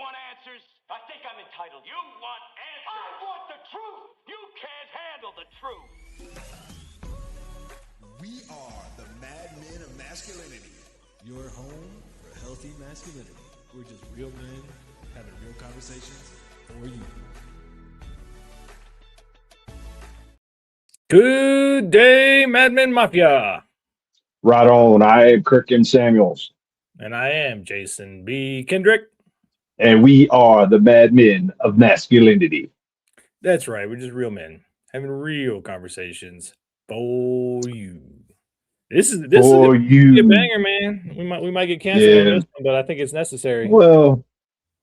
want answers? I think I'm entitled. You want answers? I want the truth. You can't handle the truth. We are the Mad Men of Masculinity. Your home for healthy masculinity. We're just real men having real conversations for you. Good day, Mad Men Mafia. Right on. I am Kirkin Samuels. And I am Jason B. Kendrick. And we are the Mad Men of Masculinity. That's right. We're just real men having real conversations for you. This is a banger, man. We might get canceled on this one, but I think it's necessary. Well,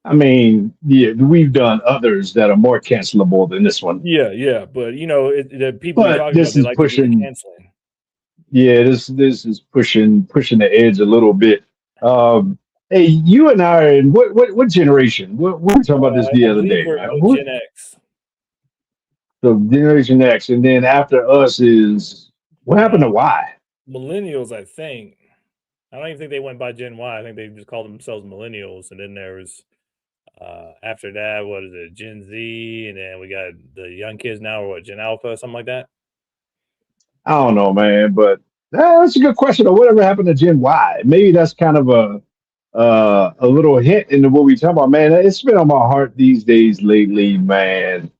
I mean, yeah, we've done others that are more cancelable than this one. Yeah, but you know, the people we're talking this about, they is like pushing, to do the canceling. Yeah, this is pushing the edge a little bit. Hey, you and I are in what generation? We were talking about this the other day, we're right? Gen X. So Generation X, and then after us is what happened to Y? Millennials, I think. I don't even think they went by Gen Y. I think they just called themselves millennials, and then there was after that, what is it, Gen Z, and then we got the young kids now, or what, Gen Alpha, something like that. I don't know, man, but that's a good question. Or whatever happened to Gen Y? Maybe that's kind of a little hint into what we talk about, man. It's been on my heart these days lately, man.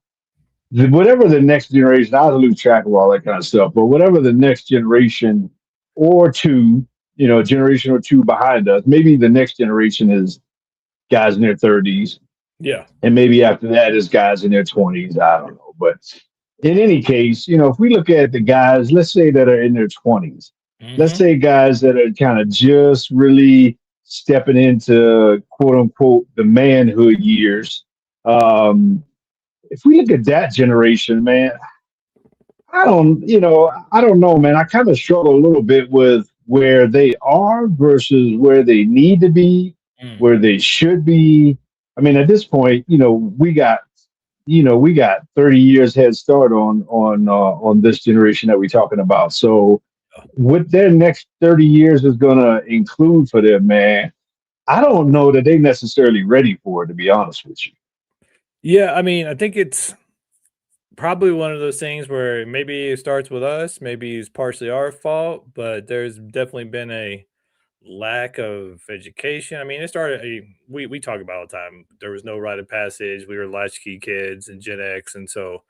Whatever the next generation, I lose track of all that kind of stuff, but whatever the next generation or two, generation or two behind us, maybe the next generation is guys in their 30s. Yeah. And maybe after that is guys in their 20s. I don't know. But in any case, if we look at the guys, let's say that are in their 20s, let's say guys that are kind of just really stepping into quote unquote the manhood years. If we look at that generation, man, I don't know, man. I kind of struggle a little bit with where they are versus where they need to be, where they should be. I mean, at this point, we got 30 years head start on this generation that we're talking about. So what their next 30 years is going to include for them, man, I don't know that they necessarily ready for it, to be honest with you. Yeah, I mean, I think it's probably one of those things where maybe it starts with us, maybe it's partially our fault, but there's definitely been a lack of education. I mean, it started, we talk about all the time. There was no rite of passage. We were latchkey kids and Gen X. And so,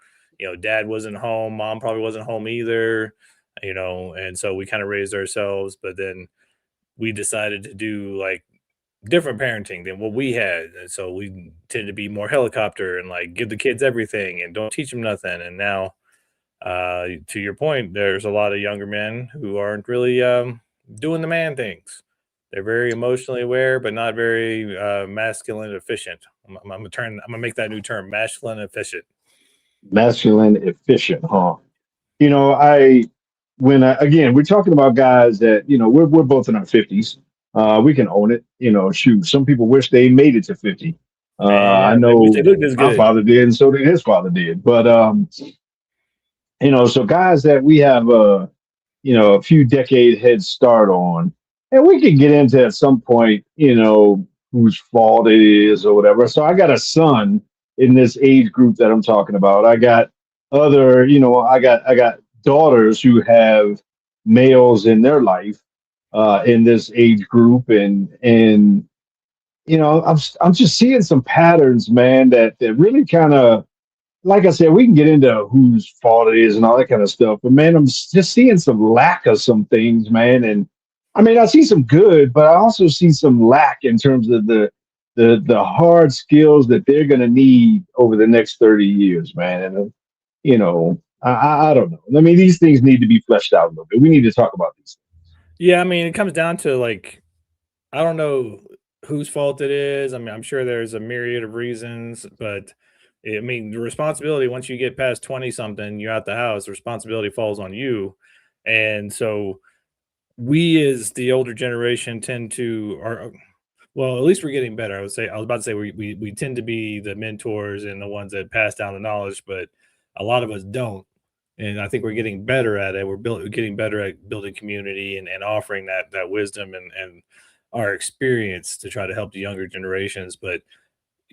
dad wasn't home. Mom probably wasn't home either, and so we kind of raised ourselves. But then we decided to do like different parenting than what we had. And so we tend to be more helicopter and like give the kids everything and don't teach them nothing. And now, to your point, there's a lot of younger men who aren't really doing the man things. They're very emotionally aware, but not very masculine efficient. I'm gonna make that new term, masculine efficient. Masculine efficient, huh? Again, we're talking about guys that we're both in our 50s. We can own it. Shoot, some people wish they made it to 50. I know they looked as my good. father did, and so did his father did. But so guys that we have a few decade head start on, and we can get into at some point, whose fault it is or whatever. So I got a son in this age group that I'm talking about. I got other, I got daughters who have males in their life in this age group, and I'm just seeing some patterns, man, that really kind of, like I said, we can get into whose fault it is and all that kind of stuff. But man, I'm just seeing some lack of some things, man. And I mean, I see some good, but I also see some lack in terms of the hard skills that they're going to need over the next 30 years, man. And I don't know. I mean, these things need to be fleshed out a little bit. We need to talk about these things. Yeah, I mean, it comes down to like, I don't know whose fault it is. I mean, I'm sure there's a myriad of reasons, but I mean, the responsibility, once you get past 20 something, you're out the house, the responsibility falls on you. And so we as the older generation tend to, well, at least we're getting better. I was about to say we tend to be the mentors and the ones that pass down the knowledge, but a lot of us don't. And I think we're getting better at it. We're getting better at building community and offering that wisdom and our experience to try to help the younger generations. But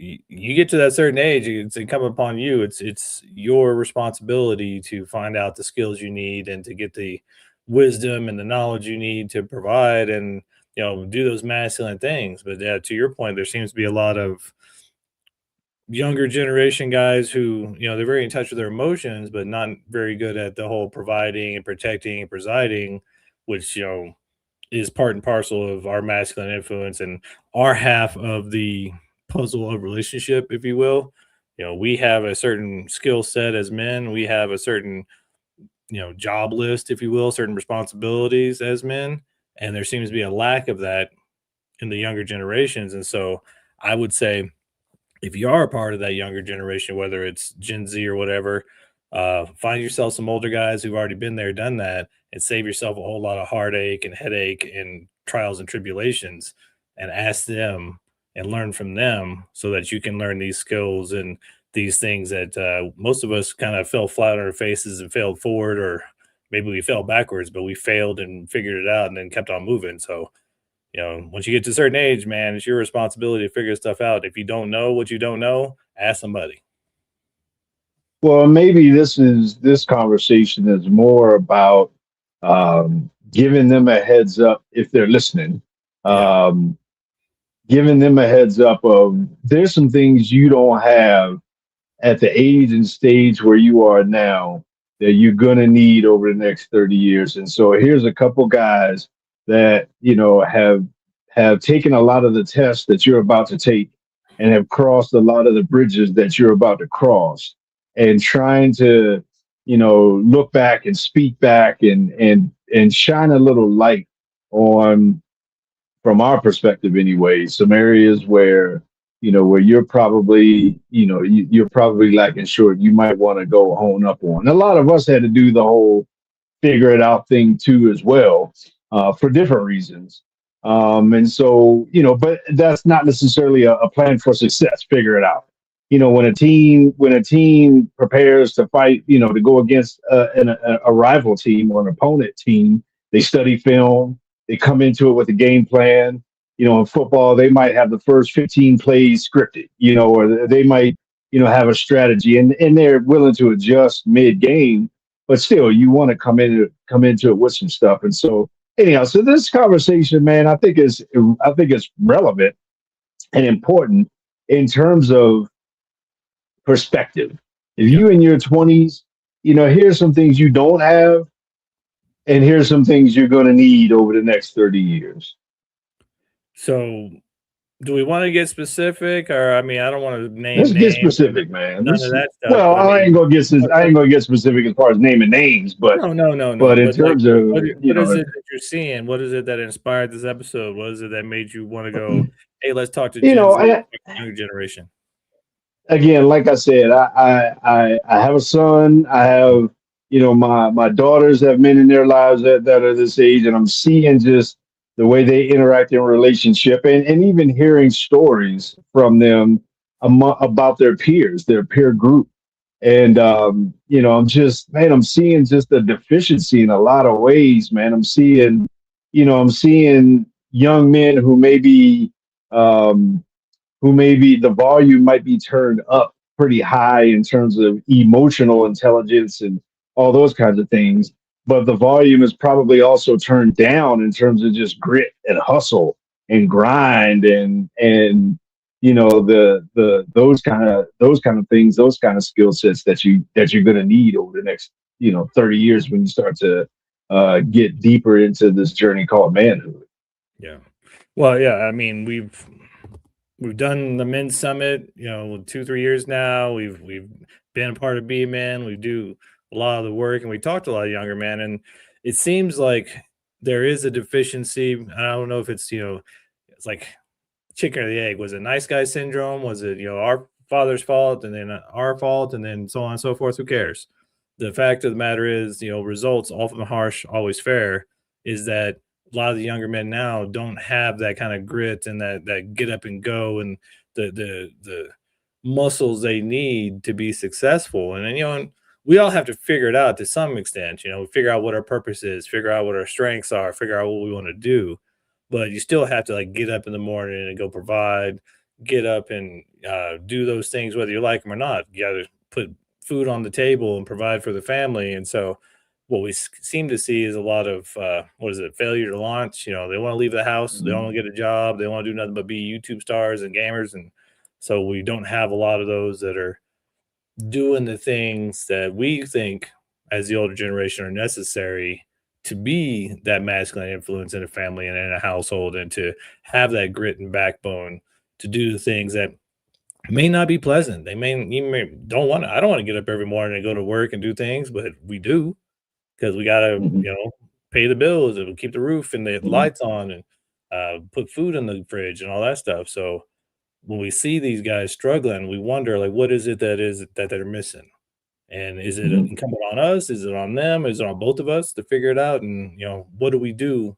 you get to that certain age, it's incumbent upon you. It's your responsibility to find out the skills you need and to get the wisdom and the knowledge you need to provide and do those masculine things. But yeah, to your point, there seems to be a lot of younger generation guys who they're very in touch with their emotions, but not very good at the whole providing and protecting and presiding, which is part and parcel of our masculine influence and our half of the puzzle of relationship, if you will. We have a certain skill set as men. We have a certain, job list, if you will, certain responsibilities as men. And there seems to be a lack of that in the younger generations. And so I would say if you are a part of that younger generation, whether it's Gen Z or whatever, find yourself some older guys who've already been there, done that, and save yourself a whole lot of heartache and headache and trials and tribulations, and ask them and learn from them so that you can learn these skills and these things that most of us kind of fell flat on our faces and failed forward, or maybe we fell backwards, but we failed and figured it out and then kept on moving. So once you get to a certain age, man, it's your responsibility to figure stuff out. If you don't know what you don't know, ask somebody. Well, maybe this conversation is more about giving them a heads up if they're listening. Yeah. Giving them a heads up of there's some things you don't have at the age and stage where you are now that you're gonna need over the next 30 years. And so here's a couple guys that have taken a lot of the tests that you're about to take and have crossed a lot of the bridges that you're about to cross and trying to look back and speak back and shine a little light on, from our perspective anyway, some areas where where you're probably you're probably lacking short, you might want to go hone up on. A lot of us had to do the whole figure it out thing too as well, for different reasons. And so but that's not necessarily a plan for success. Figure it out. When a team prepares to fight, to go against a rival team or an opponent team, they study film. They come into it with a game plan. In football, they might have the first 15 plays scripted, or they might, have a strategy, and they're willing to adjust mid game. But still, you want to come into it with some stuff. And so, anyhow, so this conversation, man, I think it's relevant and important in terms of perspective. If Yeah. you in your 20s, here's some things you don't have, and here's some things you're going to need over the next 30 years. So do we want to get specific, or I mean, I don't want to name Let's get names or specific, man. none of that stuff, Well, but I I mean, ain't gonna get what, I what, ain't gonna get specific as far as naming names, but no, no, no, no. but in But like, terms of what is it that you're seeing? What is it that inspired this episode? What is it that made you want to go, hey, let's talk to you Gen know, Z, I, talk to younger generation? again, like I said, I have a son. I have, my daughters have men in their lives that are this age, and I'm seeing just the way they interact in relationship, and even hearing stories from them about their peers, their peer group. And I'm seeing just a deficiency in a lot of ways, man. I'm seeing young men um, who maybe the volume might be turned up pretty high in terms of emotional intelligence and all those kinds of things. But the volume is probably also turned down in terms of just grit and hustle and grind and the those kind of things, those kind of skill sets that you're going to need over the next 30 years when you start to get deeper into this journey called manhood. Yeah. Well, yeah. I mean, we've done the men's summit, 2, 3 years now. We've been a part of B Men. We do a lot of the work, and we talked to a lot of younger men. And it seems like there is a deficiency. I don't know if it's like chicken or the egg. Was it nice guy syndrome? Was it our father's fault and then our fault and then so on and so forth? Who cares? The fact of the matter is, results often harsh, always fair. Is that a lot of the younger men now don't have that kind of grit and that get up and go and the muscles they need to be successful. And then and we all have to figure it out to some extent. We figure out what our purpose is, figure out what our strengths are, figure out what we want to do. But you still have to like get up in the morning and go provide, get up and do those things whether you like them or not. You got to put food on the table and provide for the family. And so what we seem to see is a lot of what is it, failure to launch. You know, they want to leave the house, they don't want to get a job, they want to do nothing but be YouTube stars and gamers. And so we don't have a lot of those that are doing the things that we think as the older generation are necessary to be that masculine influence in a family and in a household, and to have that grit and backbone to do the things that may not be pleasant. Don't want to. I don't want to get up every morning and go to work and do things, but we do because we got to, pay the bills and keep the roof and the lights on, and put food in the fridge and all that stuff. So when we see these guys struggling, we wonder, like, what is it that they're missing? And is it incumbent on us? Is it on them? Is it on both of us to figure it out? And, what do we do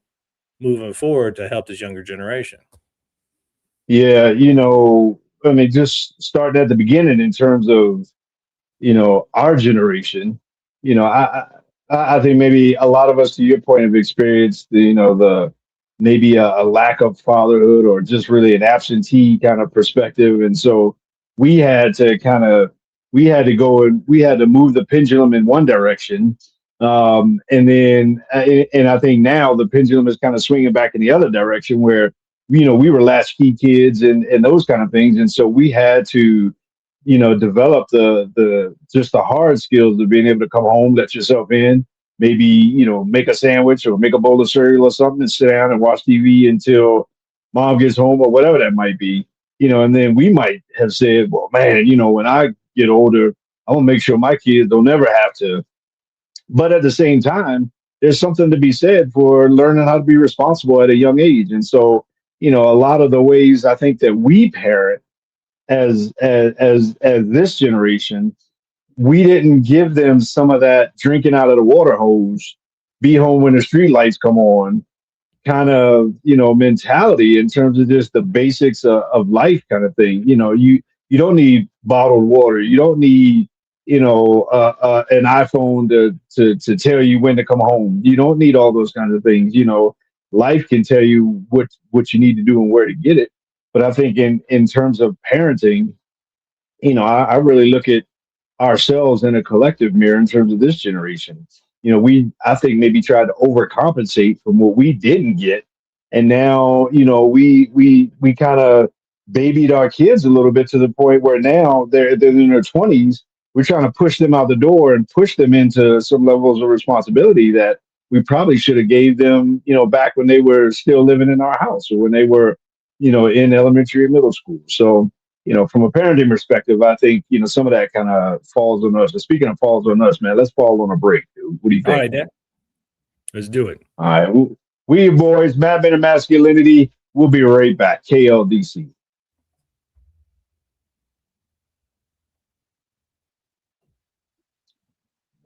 moving forward to help this younger generation? Yeah, I mean, just starting at the beginning in terms of, our generation, I think maybe a lot of us, to your point, have experienced the maybe a lack of fatherhood, or just really an absentee kind of perspective. And so we had to we had to move the pendulum in one direction. And then, and I think now the pendulum is kind of swinging back in the other direction, where, we were latchkey kids and those kind of things. And so we had to, develop just the hard skills of being able to come home, let yourself in, maybe, make a sandwich or make a bowl of cereal or something, and sit down and watch TV until mom gets home, or whatever that might be. And then we might have said, well, man, when I get older, I want to make sure my kids don't ever have to. But at the same time, there's something to be said for learning how to be responsible at a young age. And so, a lot of the ways I think that we parent as this generation, we didn't give them some of that drinking out of the water hose, be home when the street lights come on kind of, mentality, in terms of just the basics of life kind of thing. You don't need bottled water. You don't need, an iPhone to tell you when to come home. You don't need all those kinds of things. Life can tell you what you need to do and where to get it. But I think in terms of parenting, I really look at ourselves in a collective mirror in terms of this generation. I think maybe tried to overcompensate from what we didn't get. And now, we kind of babied our kids a little bit, to the point where now they're in their 20s. We're trying to push them out the door and push them into some levels of responsibility that we probably should have gave them, back when they were still living in our house, or when they were, in elementary and middle school. So, from a parenting perspective, I think, some of that kind of falls on us. But speaking of falls on us, man, let's fall on a break, dude. What do you think? All right, Dan. Let's do it. All right. We boys, Mad Men of Masculinity. We'll be right back. KLDC.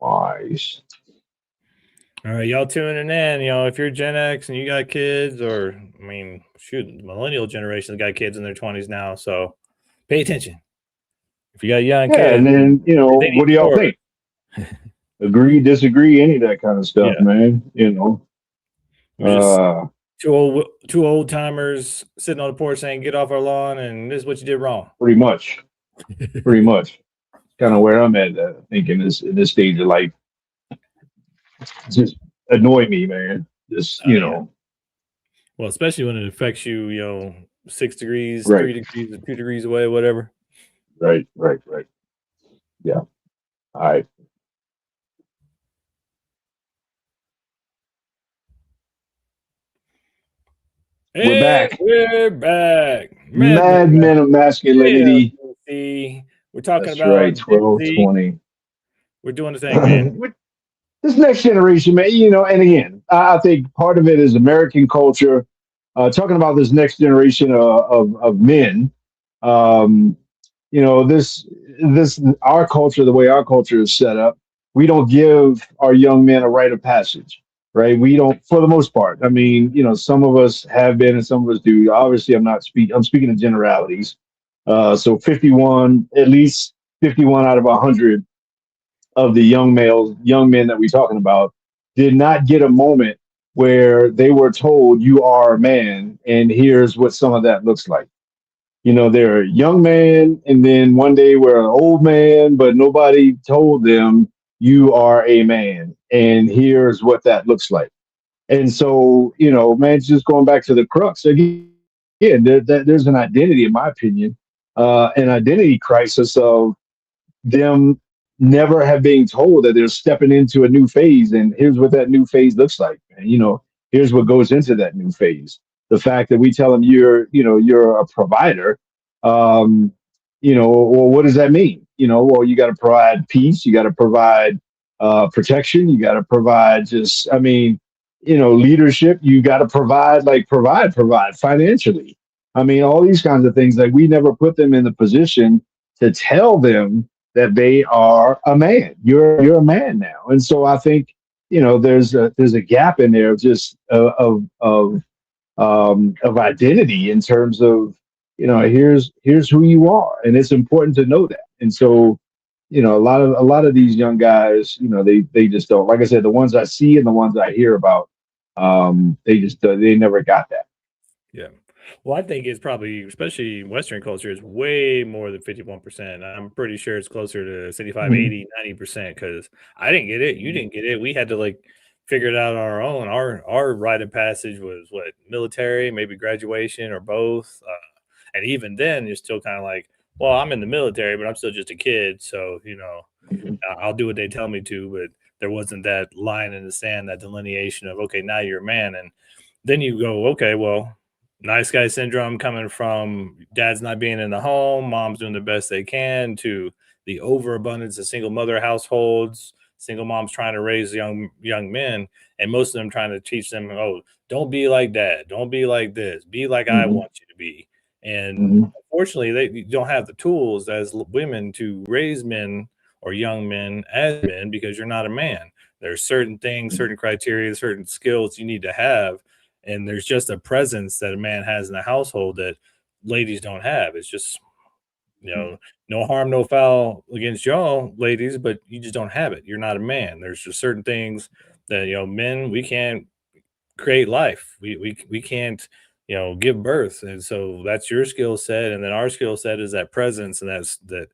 Nice. All right, y'all tuning in. If you're Gen X and you got kids, or the millennial generation's got kids in their 20s now, so pay attention. If you got young kids, and then what do y'all think? Agree, disagree, any of that kind of stuff, man. Two old timers sitting on the porch saying, "Get off our lawn," and this is what you did wrong. Pretty much. Kind of where I'm at, I think, in this stage of life. Just annoy me, man. Just well, especially when it affects you, 6 degrees, right. 3 degrees, 2 degrees away, whatever. Right. Yeah. All right. We're back. Mad Men of Masculinity. We're talking That's about right. 1220. We're doing the thing, man. This next generation, man, and again, I think part of it is American culture. Talking about this next generation of men, this our culture, the way our culture is set up, we don't give our young men a rite of passage, right? We don't, for the most part. I mean, some of us have been, and some of us do. Obviously, I'm speaking in generalities. So 51, at least 51 out of 100 of the young men that we're talking about, did not get a moment where they were told, you are a man, and here's what some of that looks like. they're a young man, and then one day we're an old man, but nobody told them you are a man, and here's what that looks like. And so, man, just going back to the crux again, there's an identity, in my opinion, an identity crisis of them never have been told that they're stepping into a new phase, and here's what that new phase looks like. And, here's what goes into that new phase. The fact that we tell them you're a provider, um, well, what does that mean? Well, you got to provide peace, you got to provide protection, you got to provide just, I mean, leadership. You got to provide financially. I mean, all these kinds of things. Like, we never put them in the position to tell them that they are a man. You're a man now, and so I think there's a gap in there of just of identity in terms of here's who you are, and it's important to know that. And so a lot of these young guys, they just don't. Like I said, the ones I see and the ones I hear about, they never got that. Yeah. Well, I think it's probably, especially Western culture, is way more than 51%. I'm pretty sure it's closer to 75, Mhm. 80, 90% because I didn't get it. You didn't get it. We had to like figure it out on our own. Our rite of passage was what, military, maybe graduation or both. And even then, you're still kind of like, well, I'm in the military, but I'm still just a kid. So, I'll do what they tell me to. But there wasn't that line in the sand, that delineation of, okay, now you're a man. And then you go, okay, well, nice guy syndrome coming from dad's not being in the home, mom's doing the best they can, to the overabundance of single mother households, single moms trying to raise young men, and most of them trying to teach them, oh, don't be like dad, don't be like this, be like I Mhm. want you to be. And Mhm. unfortunately, they don't have the tools as women to raise men or young men as men because you're not a man. There's certain things, certain criteria, certain skills you need to have, and there's just a presence that a man has in the household that ladies don't have. It's just, no harm, no foul against y'all, ladies, but you just don't have it. You're not a man. There's just certain things that men, we can't create life. We can't give birth, and so that's your skill set, and then our skill set is that presence, and that's that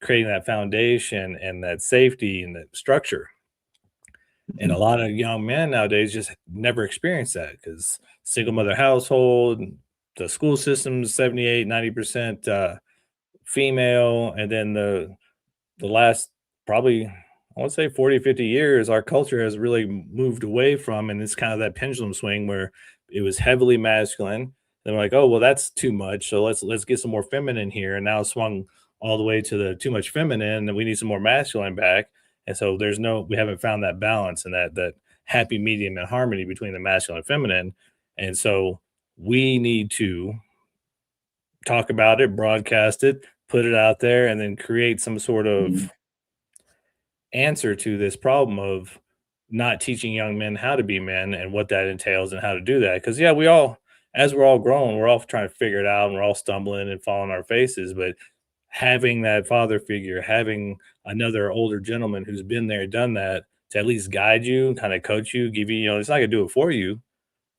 creating that foundation and that safety and that structure. And a lot of young men nowadays just never experience that because single mother household, the school system's 78, 90% female. And then the last probably, I want to say 40, 50 years, our culture has really moved away from, and it's kind of that pendulum swing where it was heavily masculine. They're like, oh, well, that's too much. So let's get some more feminine here. And now it's swung all the way to the too much feminine, and we need some more masculine back. And so we haven't found that balance and that happy medium and harmony between the masculine and feminine. And so we need to talk about it, broadcast it, put it out there, and then create some sort Mhm. of answer to this problem of not teaching young men how to be men and what that entails and how to do that. Because yeah, as we're all grown, we're all trying to figure it out and we're all stumbling and falling on our faces. But having that father figure, having another older gentleman who's been there, done that, to at least guide you, kind of coach you, give you, it's not gonna do it for you,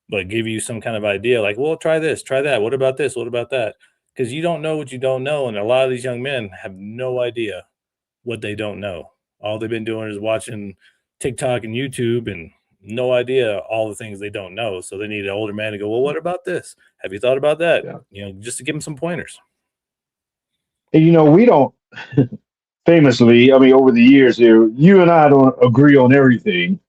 but give you some kind of idea, like, well, try this, try that. What about this? What about that? Because you don't know what you don't know. And a lot of these young men have no idea what they don't know. All they've been doing is watching TikTok and YouTube and no idea all the things they don't know. So they need an older man to go, well, what about this? Have you thought about that? Yeah. Just to give them some pointers. And we don't famously. I mean, over the years here, you and I don't agree on everything.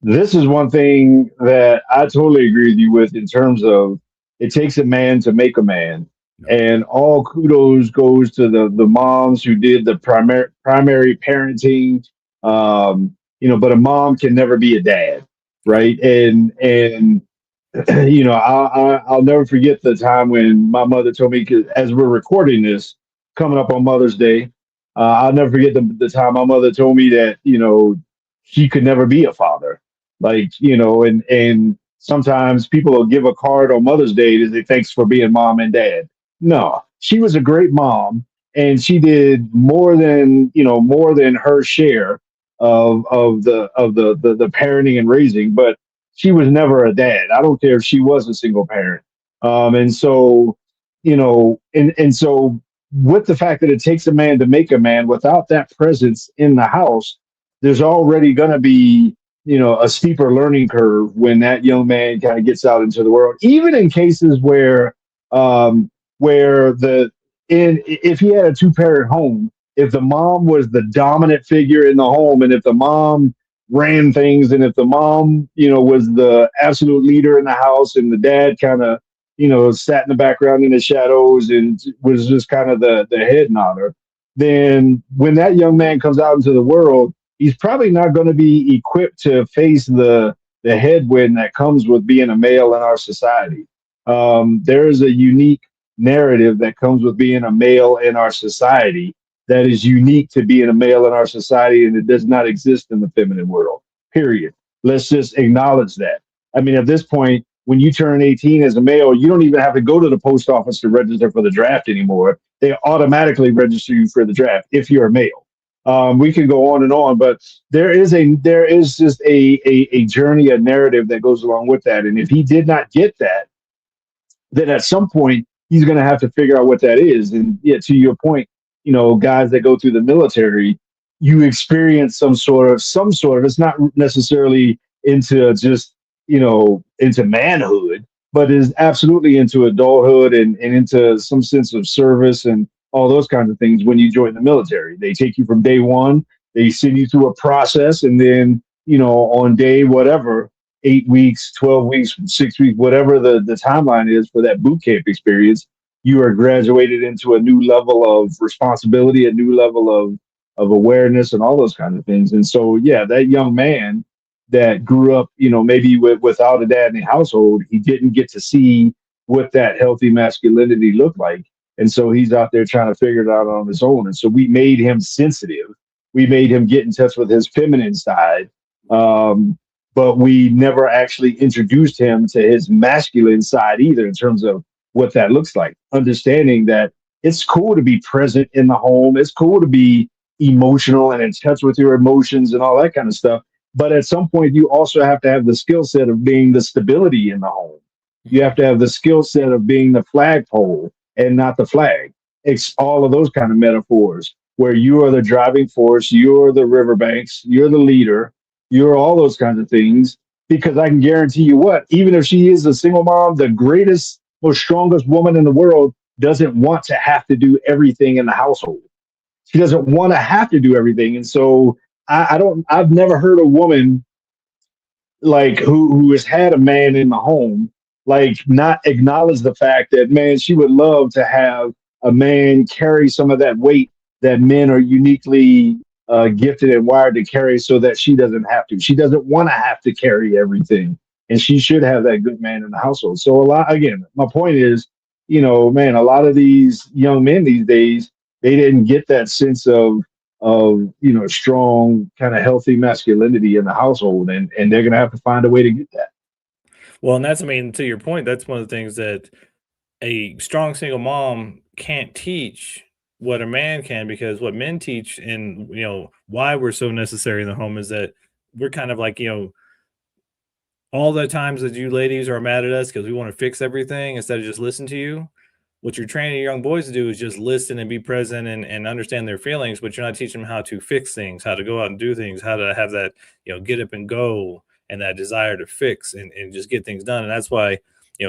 This is one thing that I totally agree with you with in terms of it takes a man to make a man. No. And all kudos goes to the moms who did the primary parenting. But a mom can never be a dad, right? And I'll never forget the time when my mother told me, 'cause as we're recording this, coming up on Mother's Day, I'll never forget the time my mother told me that, she could never be a father. Like, and sometimes people will give a card on Mother's Day to say thanks for being mom and dad. No, she was a great mom, and she did more than her share of the parenting and raising, but she was never a dad. I don't care if she was a single parent. And so, and so with the fact that it takes a man to make a man, without that presence in the house, there's already going to be, a steeper learning curve when that young man kind of gets out into the world, even in cases where if he had a two-parent home, if the mom was the dominant figure in the home, and if the mom ran things, and if the mom, was the absolute leader in the house, and the dad kind of, sat in the background in the shadows and was just kind of the head nodder, then when that young man comes out into the world, he's probably not going to be equipped to face the headwind that comes with being a male in our society. There is a unique narrative that comes with being a male in our society that is unique to being a male in our society, and it does not exist in the feminine world, period. Let's just acknowledge that. I mean, at this point, when you turn 18 as a male, you don't even have to go to the post office to register for the draft anymore. They automatically register you for the draft if you're a male. We can go on, but there is just a journey, a narrative that goes along with that. And if he did not get that, then at some point he's going to have to figure out what that is. And yeah, to your point, guys that go through the military, you experience some sort of, it's not necessarily into just, into manhood, but is absolutely into adulthood, and into some sense of service and all those kinds of things when you join the military. They take you from day one, they send you through a process, and then, on day whatever, 8 weeks, 12 weeks, 6 weeks, whatever the timeline is for that boot camp experience, you are graduated into a new level of responsibility, a new level of awareness, and all those kinds of things. And so, yeah, that young man that grew up, maybe without a dad in the household, he didn't get to see what that healthy masculinity looked like. And so he's out there trying to figure it out on his own. And so we made him sensitive. We made him get in touch with his feminine side. But we never actually introduced him to his masculine side either, in terms of what that looks like. Understanding that it's cool to be present in the home. It's cool to be emotional and in touch with your emotions and all that kind of stuff. But at some point, you also have to have the skill set of being the stability in the home. You have to have the skill set of being the flagpole and not the flag. It's all of those kind of metaphors where you are the driving force, you're the riverbanks, you're the leader, you're all those kinds of things. Because I can guarantee you what, even if she is a single mom, the greatest, most strongest woman in the world doesn't want to have to do everything in the household. She doesn't want to have to do everything. And so I've never heard a woman like who has had a man in the home, like not acknowledge the fact that, man, she would love to have a man carry some of that weight that men are uniquely gifted and wired to carry, so that she doesn't have to. She doesn't want to have to carry everything, and she should have that good man in the household. So a lot, again, my point is, man, a lot of these young men these days, they didn't get that sense of strong, kind of healthy masculinity in the household, and they're gonna have to find a way to get that. Well, and that's, I mean, to your point, that's one of the things that a strong single mom can't teach what a man can, because what men teach, and why we're so necessary in the home, is that we're kind of like, all the times that you ladies are mad at us because we want to fix everything instead of just listen to you. What you're training your young boys to do is just listen and be present, and understand their feelings, but you're not teaching them how to fix things, how to go out and do things, how to have that, get up and go, and that desire to fix and just get things done. And that's why,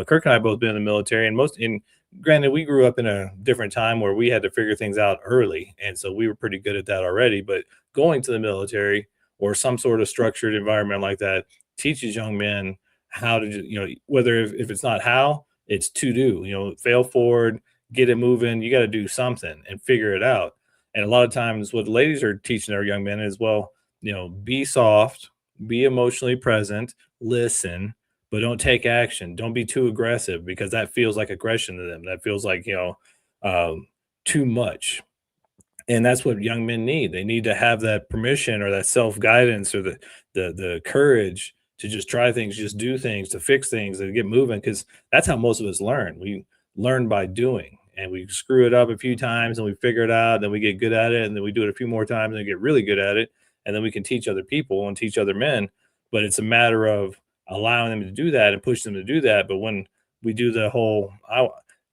Kirk and I both been in the military, and granted, we grew up in a different time where we had to figure things out early. And so we were pretty good at that already, but going to the military or some sort of structured environment like that teaches young men how to, whether if it's not how, it's to do, fail forward, get it moving. You got to do something and figure it out. And a lot of times what the ladies are teaching their young men is, well, be soft, be emotionally present, listen, but don't take action. Don't be too aggressive, because that feels like aggression to them. That feels like, too much. And that's what young men need. They need to have that permission, or that self-guidance, or the courage to just try things, just do things, to fix things, to get moving, because that's how most of us learn. We learn by doing, and we screw it up a few times and we figure it out, then we get good at it, and then we do it a few more times and get really good at it, and then we can teach other people and teach other men. But it's a matter of allowing them to do that and push them to do that. But when we do the whole,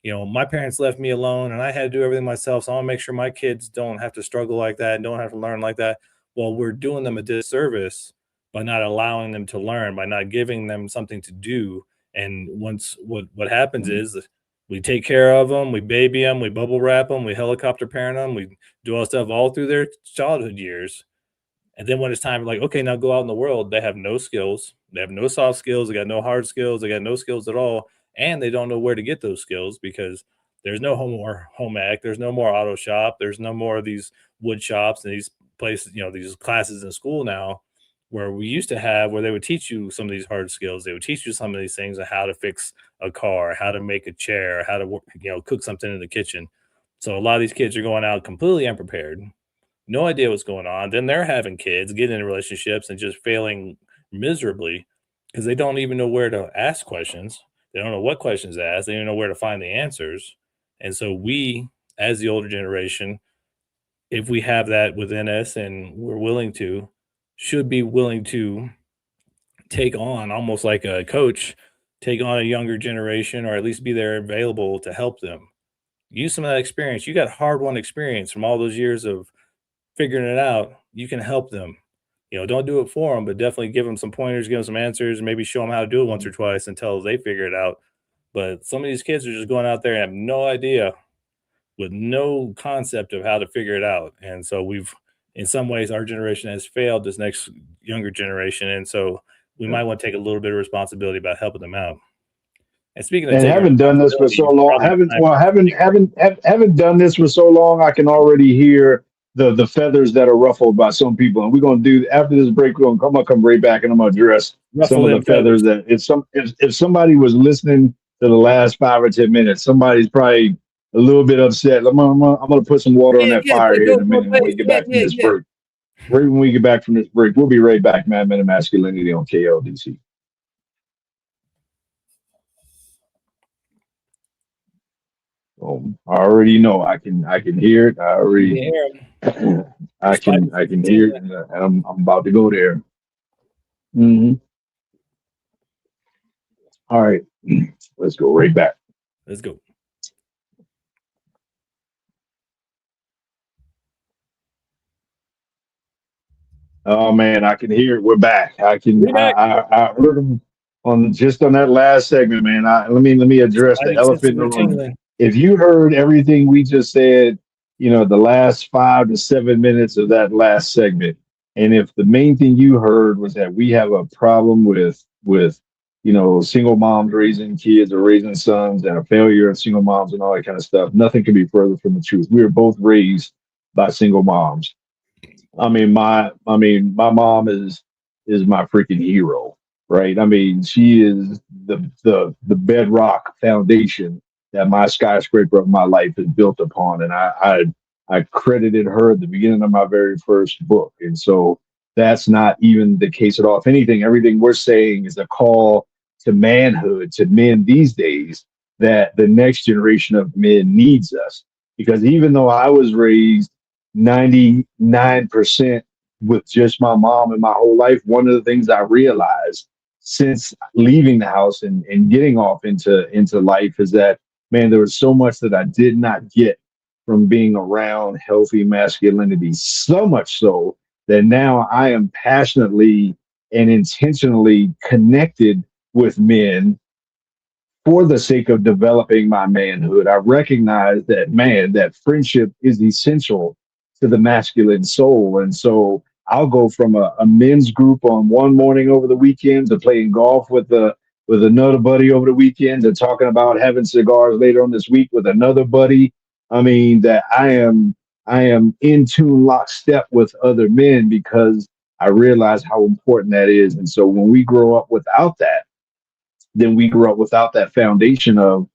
My parents left me alone and I had to do everything myself. So I want to make sure my kids don't have to struggle like that and don't have to learn like that. Well, we're doing them a disservice by not allowing them to learn, by not giving them something to do. And once what happens is we take care of them, we baby them, we bubble wrap them, we helicopter parent them, we do all that stuff all through their childhood years. And then when it's time, like, okay, now go out in the world, they have no skills. They have no soft skills. They got no hard skills. They got no skills at all. And they don't know where to get those skills because there's no home ec. There's no more auto shop. There's no more of these wood shops and these places, these classes in school now where we used to have where they would teach you some of these hard skills. They would teach you some of these things on how to fix a car, how to make a chair, how to cook something in the kitchen. So a lot of these kids are going out completely unprepared, no idea what's going on. Then they're having kids, getting into relationships, and just failing miserably because they don't even know where to ask questions. They don't know what questions to ask. They don't know where to find the answers. And so we, as the older generation, if we have that within us and we're willing to, should be willing to take on almost like a coach, take on a younger generation, or at least be there available to help them. Use some of that experience. You got hard-won experience from all those years of figuring it out. You can help them. Don't do it for them, but definitely give them some pointers, give them some answers, maybe show them how to do it once or twice until they figure it out. But some of these kids are just going out there and have no idea with no concept of how to figure it out. And so in some ways, our generation has failed this next younger generation. And so we might want to take a little bit of responsibility about helping them out. And speaking of, and haven't done this for so long, haven't done this for so long, I can already hear the feathers that are ruffled by some people. And we're going to do after this break. We're going to come right back, and I'm going to address some of the feathers that if somebody was listening to the last 5 or 10 minutes, somebody's probably a little bit upset. I'm going to put some water on that fire here in a minute when we get back from this break. Right when we get back from this break, we'll be right back. Mad Men of Masculinity on KLDC. I already know. I can hear it. I can hear it, and I'm about to go there. Mm-hmm. All right, let's go right back. Let's go. Oh man, I can hear it. We're back. I heard them on that last segment, man. Let me address the elephant in the room. If you heard everything we just said, the last 5 to 7 minutes of that last segment, and if the main thing you heard was that we have a problem with single moms raising kids or raising sons and a failure of single moms and all that kind of stuff, nothing could be further from the truth. We were both raised by single moms. My mom is my freaking hero, right? She is the bedrock foundation that my skyscraper of my life is built upon. And I credited her at the beginning of my very first book. And so that's not even the case at all. If anything, everything we're saying is a call to manhood, to men these days, that the next generation of men needs us. Because even though I was raised 99% with just my mom in my whole life, one of the things I realized since leaving the house and getting off into life is that, man, there was so much that I did not get from being around healthy masculinity, so much so that now I am passionately and intentionally connected with men for the sake of developing my manhood. I recognize that, man, that friendship is essential to the masculine soul. And so I'll go from a men's group on one morning over the weekend to playing golf with another buddy over the weekend to talking about having cigars later on this week with another buddy. That I am in tune, lockstep with other men because I realize how important that is. And so when we grow up without that, then we grew up without that foundation of,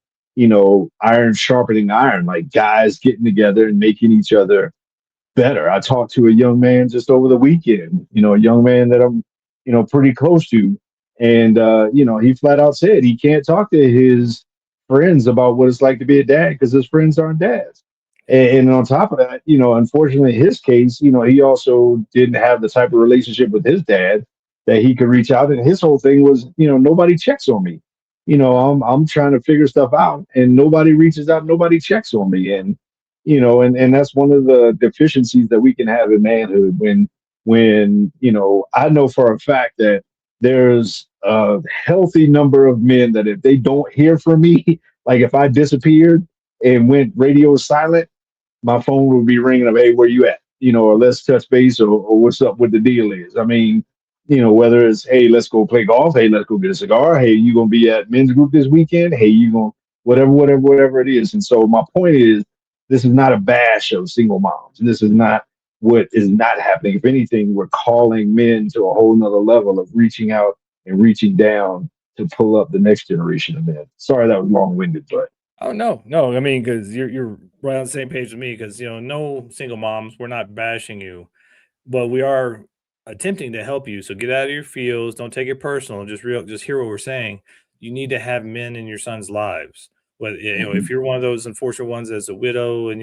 iron sharpening iron, like guys getting together and making each other better. I talked to a young man just over the weekend, a young man that I'm, pretty close to. And, he flat out said he can't talk to his friends about what it's like to be a dad because his friends aren't dads. And on top of that, unfortunately, in his case, he also didn't have the type of relationship with his dad that he could reach out. And his whole thing was, nobody checks on me. I'm trying to figure stuff out, and nobody reaches out, nobody checks on me, and and that's one of the deficiencies that we can have in manhood when I know for a fact that there's a healthy number of men that if they don't hear from me, like if I disappeared and went radio silent, my phone would be ringing up, hey, where you at? Or let's touch base, or what's up with the deal is. I mean, whether it's, hey, let's go play golf, hey, let's go get a cigar, hey, you gonna be at men's group this weekend, hey, you gonna whatever it is. And so my point is, this is not a bash of single moms. This is not what is not happening. If anything, we're calling men to a whole nother level of reaching out and reaching down to pull up the next generation of men. Sorry that was long winded, but Oh no, no. I mean, because you're right on the same page with me. Because no single moms, we're not bashing you, but we are attempting to help you. So get out of your feels. Don't take it personal. Just hear what we're saying. You need to have men in your son's lives. But if Mhm. you're one of those unfortunate ones as a widow and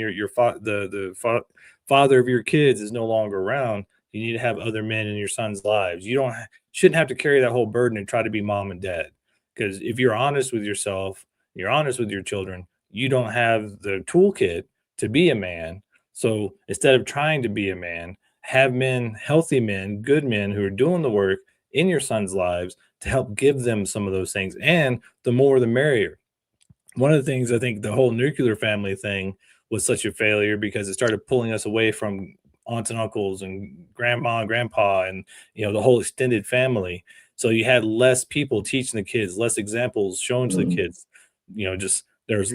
father of your kids is no longer around, you need to have other men in your son's lives. You don't shouldn't have to carry that whole burden and try to be mom and dad. Because if you're honest with yourself, you're honest with your children, you don't have the toolkit to be a man. So instead of trying to be a man, have men, healthy men, good men who are doing the work in your son's lives to help give them some of those things. And the more the merrier. One of the things I think the whole nuclear family thing was such a failure because it started pulling us away from aunts and uncles and grandma and grandpa and the whole extended family. So you had less people teaching the kids, less examples shown to the Mhm. kids. Just there's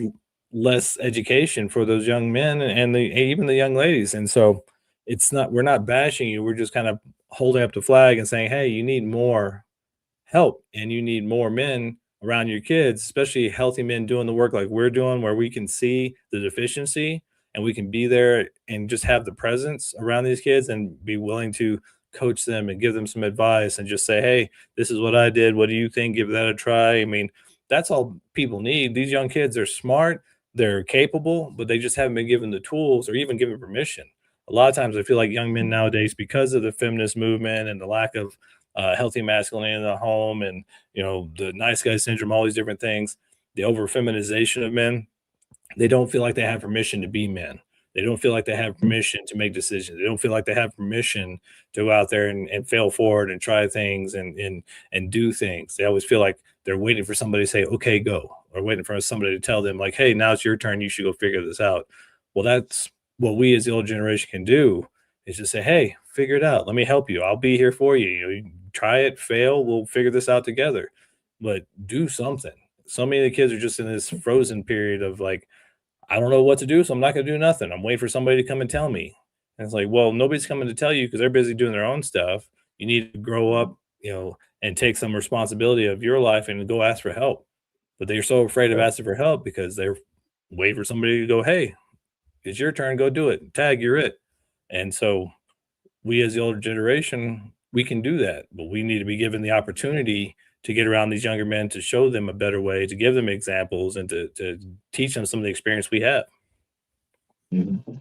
less education for those young men and even the young ladies. And so we're not bashing you. We're just kind of holding up the flag and saying, hey, you need more help and you need more men around your kids, especially healthy men doing the work like we're doing, where we can see the deficiency and we can be there and just have the presence around these kids and be willing to coach them and give them some advice and just say, hey, this is what I did. What do you think? Give that a try. I mean, that's all people need. These young kids are smart, they're capable, but they just haven't been given the tools or even given permission. A lot of times I feel like young men nowadays, because of the feminist movement and the lack of healthy masculinity in the home and the nice guy syndrome, all these different things, the over feminization of men, they don't feel like they have permission to be men. They don't feel like they have permission to make decisions. They don't feel like they have permission to go out there and fail forward and try things and do things. They always feel like they're waiting for somebody to say, okay, go, or waiting for somebody to tell them, like, hey, now it's your turn. You should go figure this out. Well, that's what we as the old generation can do, is just say, hey, figure it out. Let me help you. I'll be here for you. You try it, fail. We'll figure this out together. But do something. So many of the kids are just in this frozen period of like, I don't know what to do, so I'm not gonna do nothing. I'm waiting for somebody to come and tell me. And it's like, well, nobody's coming to tell you because they're busy doing their own stuff. You need to grow up, and take some responsibility of your life and go ask for help. But they're so afraid of Right. asking for help because they're waiting for somebody to go, hey, it's your turn, go do it. Tag, you're it. And so we as the older generation, we can do that, but we need to be given the opportunity to get around these younger men, to show them a better way, to give them examples, and to teach them some of the experience we have. Mhm.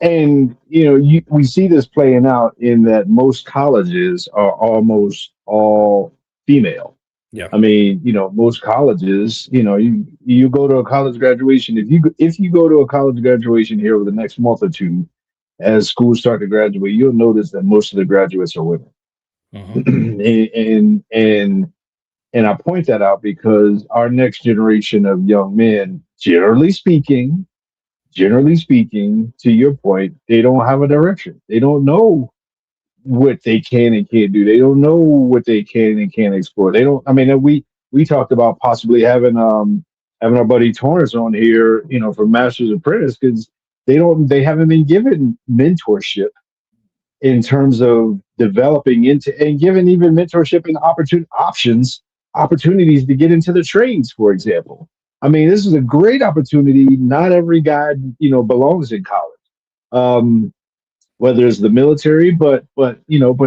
And we see this playing out in that most colleges are almost all female. Yeah. I mean, most colleges, you go to a college graduation. If you go to a college graduation here over the next month or two, as schools start to graduate, you'll notice that most of the graduates are women. Mhm. And I point that out because our next generation of young men, generally speaking, to your point, they don't have a direction. They don't know what they can and can't do. They don't know what they can and can't explore. They don't. I mean, we talked about possibly having our buddy Torrance on here, for Master's Apprentice, because they haven't been given mentorship in terms of developing into and given even mentorship and opportunities to get into the trades, for example. I mean, this is a great opportunity. Not every guy, belongs in college. Um, whether it's the military, but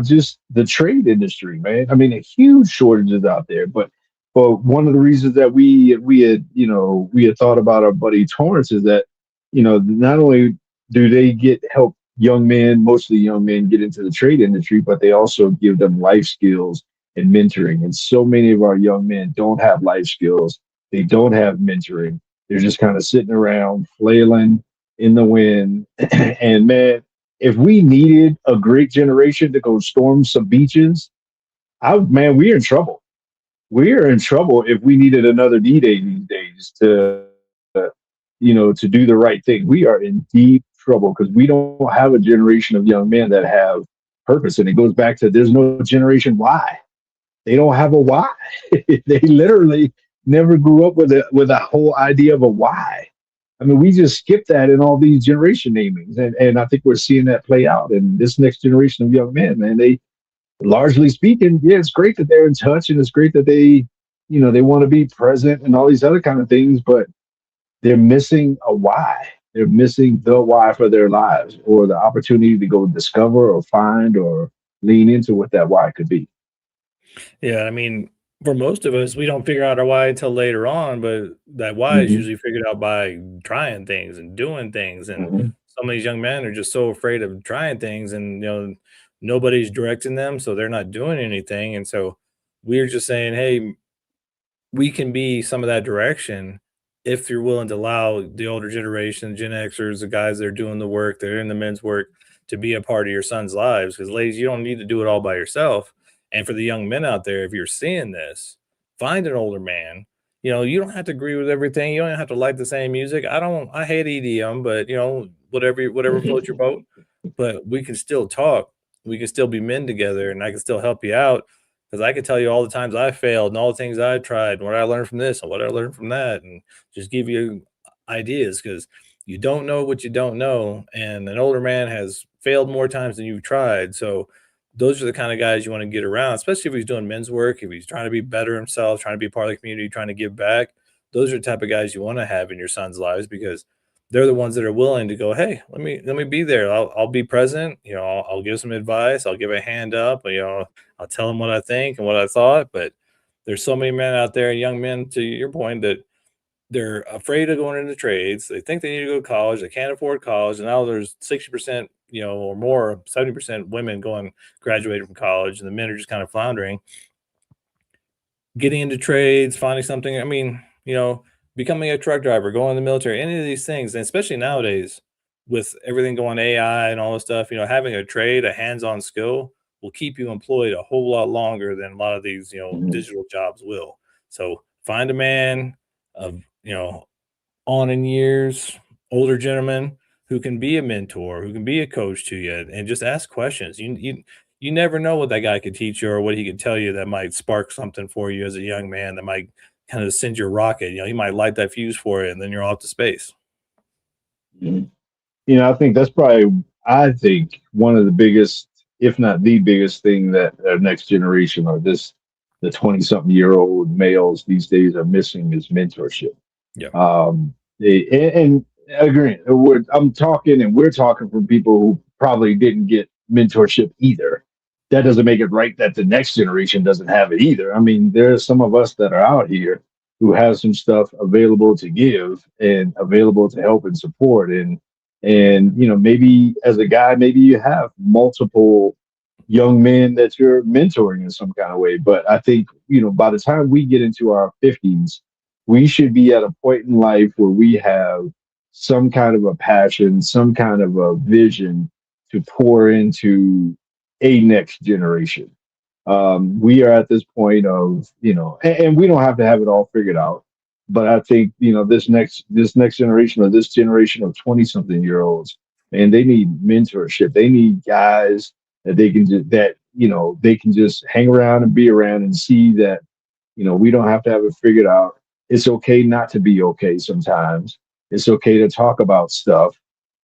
just the trade industry, man. I mean, a huge shortages out there. But one of the reasons that we had thought about our buddy Torrance is that not only do they get help young men, mostly young men, get into the trade industry, but they also give them life skills and mentoring. And so many of our young men don't have life skills. They don't have mentoring. They're just kind of sitting around flailing in the wind. And man, if we needed a great generation to go storm some beaches, man, we're in trouble. We're in trouble if we needed another D-Day these days to do the right thing. We are in deep trouble because we don't have a generation of young men that have purpose. And it goes back to there's no generation Y. They don't have a why. They literally never grew up with a whole idea of a why. I mean, we just skip that in all these generation namings, and I think we're seeing that play out in this next generation of young men. Man, they largely speaking, yeah, it's great that they're in touch, and it's great that they want to be present and all these other kind of things, but they're missing a why. They're missing the why for their lives, or the opportunity to go discover or find or lean into what that why could be. Yeah, I mean, for most of us, we don't figure out our why until later on, but that why is Hmm. usually figured out by trying things and doing things. And Hmm. some of these young men are just so afraid of trying things, and nobody's directing them, so they're not doing anything. And so we're just saying, hey, we can be some of that direction if you're willing to allow the older generation, Gen Xers, the guys that are doing the work, they're in the men's work, to be a part of your son's lives. Because ladies, you don't need to do it all by yourself. And for the young men out there, if you're seeing this, find an older man. You don't have to agree with everything. You don't have to like the same music. I hate EDM, but whatever floats your boat. But we can still talk. We can still be men together, and I can still help you out because I could tell you all the times I failed and all the things I tried and what I learned from this and what I learned from that, and just give you ideas because you don't know what you don't know. And an older man has failed more times than you've tried. So those are the kind of guys you want to get around, especially if he's doing men's work, if he's trying to be better himself, trying to be part of the community, trying to give back. Those are the type of guys you want to have in your son's lives because they're the ones that are willing to go, hey, let me be there. I'll be present. I'll give some advice. I'll give a hand up. I'll tell them what I think and what I thought. But there's so many men out there, young men, to your point, that they're afraid of going into trades. They think they need to go to college. They can't afford college. And now there's 60%, or more, 70% women going graduating from college, and the men are just kind of floundering, getting into trades, finding something. I mean, becoming a truck driver, going in the military, any of these things, and especially nowadays with everything going AI and all this stuff, having a trade, a hands-on skill will keep you employed a whole lot longer than a lot of these, Hmm. digital jobs will. So find a man of, on in years, older gentleman who can be a mentor, who can be a coach to you, and just ask questions. You never know what that guy could teach you or what he could tell you that might spark something for you as a young man that might kind of send your rocket. He might light that fuse for you, and then you're off to space. I think that's probably, I think, one of the biggest, if not the biggest thing that our next generation or the 20 something year old males these days are missing is mentorship. Yeah. And again, I'm talking and we're talking from people who probably didn't get mentorship either. That doesn't make it right that the next generation doesn't have it either. I mean, there are some of us that are out here who have some stuff available to give and available to help and support. And maybe as a guy, maybe you have multiple young men that you're mentoring in some kind of way. But I think, by the time we get into our 50s, we should be at a point in life where we have some kind of a passion, some kind of a vision to pour into a next generation. We are at this point of, and we don't have to have it all figured out. But I think, this next generation or this generation of 20 something year olds, and they need mentorship. They need guys that they can just hang around and be around and see that we don't have to have it figured out. It's okay not to be okay sometimes. It's okay to talk about stuff,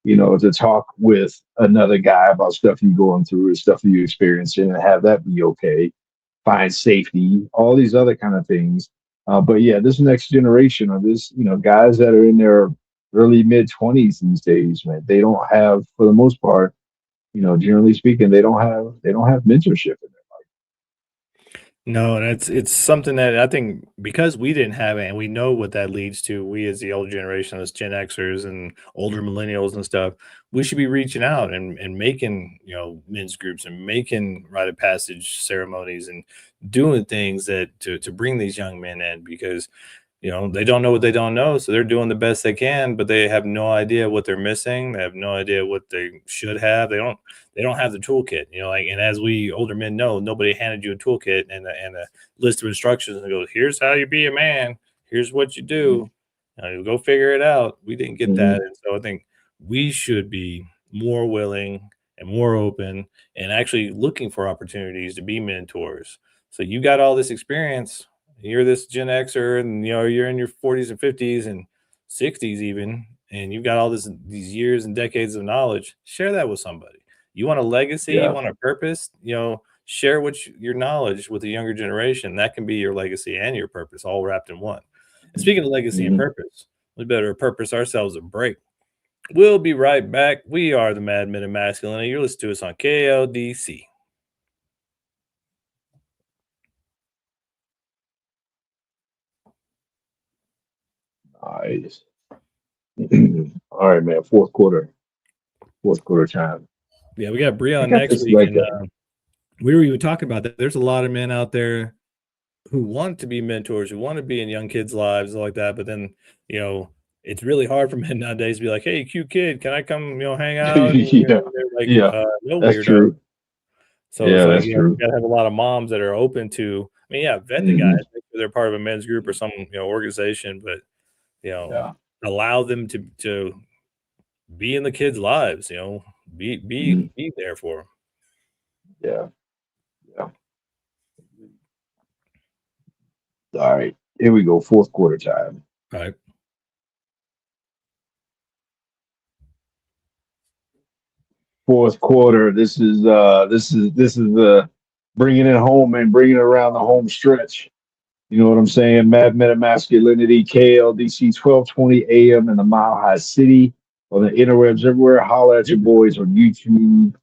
to talk with another guy about stuff you're going through or stuff you're experiencing and have that be okay. Find safety, all these other kind of things. But yeah, this next generation or guys that are in their early mid 20s these days, man, they don't have, for the most part, generally speaking, they don't have mentorship in No, and it's something that I think because we didn't have it and we know what that leads to, we as the older generation, as Gen Xers and older millennials and stuff, we should be reaching out and making, men's groups and making rite of passage ceremonies and doing things that to bring these young men in because they don't know what they don't know, so they're doing the best they can, but they have no idea what they're missing. They have no idea what they should have. They don't have the toolkit, like, and as we older men know, nobody handed you a toolkit and a list of instructions and goes, here's how you be a man. Here's what you Mhm. do. You go figure it out. We didn't get that. Mhm. And so I think we should be more willing and more open and actually looking for opportunities to be mentors. So you got all this experience, you're this Gen Xer, and you're in your 40s and 50s and 60s even, and you've got all these years and decades of knowledge. Share that with somebody. You want a legacy, you Yeah. want a purpose, share your knowledge with the younger generation. That can be your legacy and your purpose all wrapped in one. And speaking of legacy and Mhm. purpose, we better purpose ourselves a break. We'll be right back. We are the Mad Men of Masculinity. You're listening to us on KLDC. Nice. All right, man. Fourth quarter time. Yeah, we got Bree I on got next this week, like and we were even talking about that. There's a lot of men out there who want to be mentors, who want to be in young kids' lives like that, but then, you know, it's really hard for men nowadays to be like, "Hey, cute kid, can I come, hang out?" And yeah, they're like, yeah. "No, That's weirdo." true. So it's Yeah, like, that's you true. gotta have a lot of moms that are open to, I mean, yeah, vet the guys, Hmm. make sure they're part of a men's group or some, organization, but, you know, Yeah. allow them to be in the kids' lives, be be Mhm. be there for them. Yeah. Yeah. All right. Here we go. Fourth quarter time. Right. Fourth quarter. This is bringing it home and bringing it around the home stretch. You know what I'm saying? Mad Men of Masculinity, KLDC, 1220 AM in the Mile High City, on the interwebs everywhere. Holler at your boys on YouTube,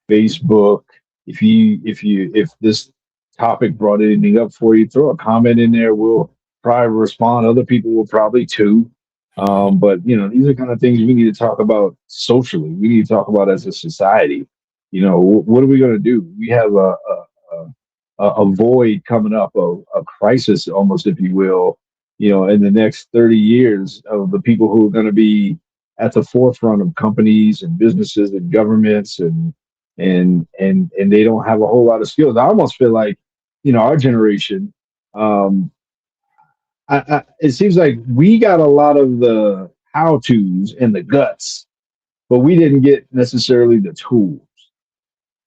Facebook. If this topic brought anything up for you, throw a comment in there. We'll probably respond. Other people will probably too. Mhm. But these are kind of things we need to talk about socially. We need to talk about as a society. What are we going to do? We have a void coming up, a crisis almost, if you will. In the next 30 years of the people who are going to be at the forefront of companies and businesses and governments and they don't have a whole lot of skills. I almost feel like, our generation, um, it seems like we got a lot of the how tos and the guts, but we didn't get necessarily the tools.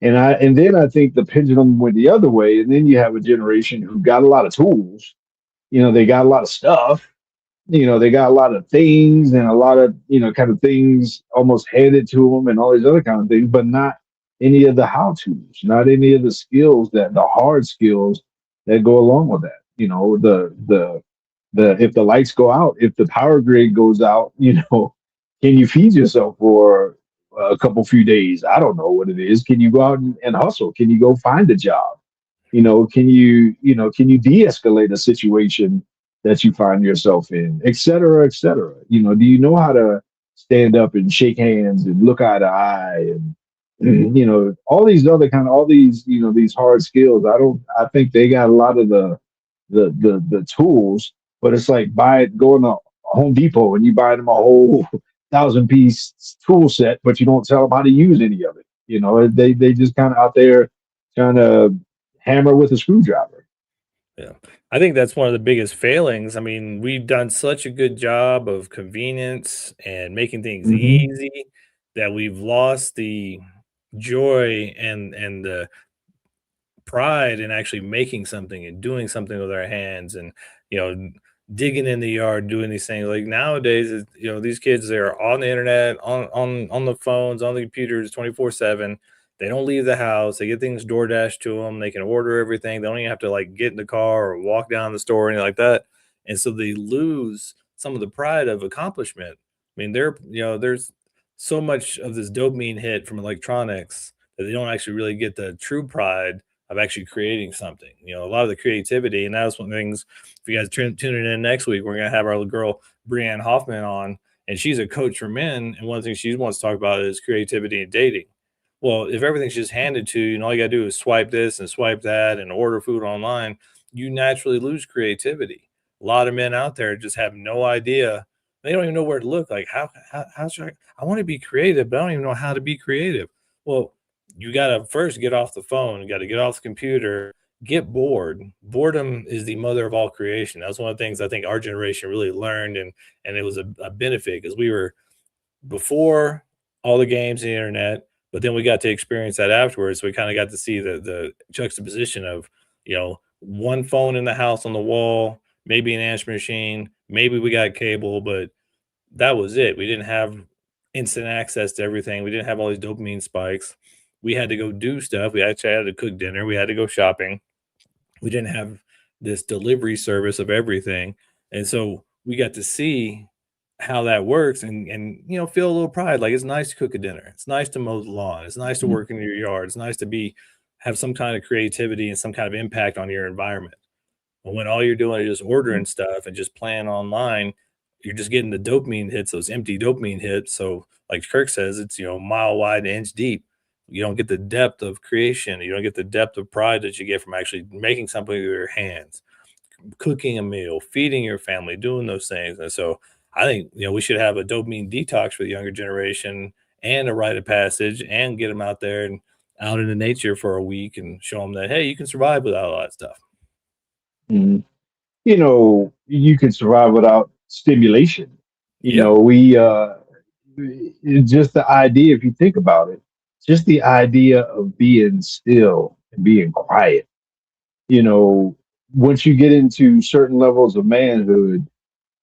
And then I think the pendulum went the other way, and then you have a generation who got a lot of tools. They got a lot of stuff, they got a lot of things and a lot of, kind of things almost handed to them and all these other kind of things, but not any of the how to's, not any of the skills, that the hard skills that go along with that. If the lights go out, if the power grid goes out, can you feed yourself for a couple few days? I don't know what it is. Can you go out and hustle? Can you go find a job? Can you de-escalate a situation that you find yourself in, et cetera, et cetera? Do you know how to stand up and shake hands and look eye to eye and all these, these hard skills? I think they got a lot of the tools, but it's like going to Home Depot and you buy them a whole 1,000 piece tool set, but you don't tell them how to use any of it. They just kind of out there trying to hammer with a screwdriver. Yeah. I think that's one of the biggest failings. I mean, we've done such a good job of convenience and making things Hmm. easy that we've lost the joy and the pride in actually making something and doing something with our hands and you know digging in the yard, doing these things. Like nowadays, these kids, they're on the internet, on the phones, on the computers 24/7. They don't leave the house. They get things door dashed to them. They can order everything. They don't even have to like get in the car or walk down the store or anything like that. And so they lose some of the pride of accomplishment. I mean, there's so much of this dopamine hit from electronics that they don't actually really get the true pride of actually creating something. A lot of the creativity, and that's one of the things. If you guys tuning in next week, we're gonna have our little girl Brianne Hoffman on, and she's a coach for men. And one of the things she wants to talk about is creativity in dating. Well, if everything's just handed to you, and all you gotta do is swipe this and swipe that and order food online, you naturally lose creativity. A lot of men out there just have no idea. They don't even know where to look. Like, how should I want to be creative, but I don't even know how to be creative. Well, you got to first get off the phone. You got to get off the computer, get bored. Boredom is the mother of all creation. That's one of the things I think our generation really learned, and it was a benefit because we were before all the games and the internet, but then we got to experience that afterwards. So we kind of got to see the juxtaposition of, one phone in the house on the wall, maybe an answer machine, maybe we got cable, but that was it. We didn't have instant access to everything. We didn't have all these dopamine spikes. We had to go do stuff. We actually had to cook dinner. We had to go shopping. We didn't have this delivery service of everything. And so we got to see how that works and feel a little pride. Like, it's nice to cook a dinner. It's nice to mow the lawn. It's nice to work in your yard. It's nice to have some kind of creativity and some kind of impact on your environment. But when all you're doing is just ordering stuff and just playing online, you're just getting the dopamine hits, those empty dopamine hits. So, like Kirk says, it's mile wide and inch deep. You don't get the depth of creation. You don't get the depth of pride that you get from actually making something with your hands, cooking a meal, feeding your family, doing those things. And so, I think we should have a dopamine detox for the younger generation and a rite of passage, and get them out there and out into nature for a week and show them that, hey, you can survive without all that stuff. Mhm. You can survive without stimulation. Yep. We just the idea, if you think about it, just the idea of being still and being quiet. You know, Once you get into certain levels of manhood,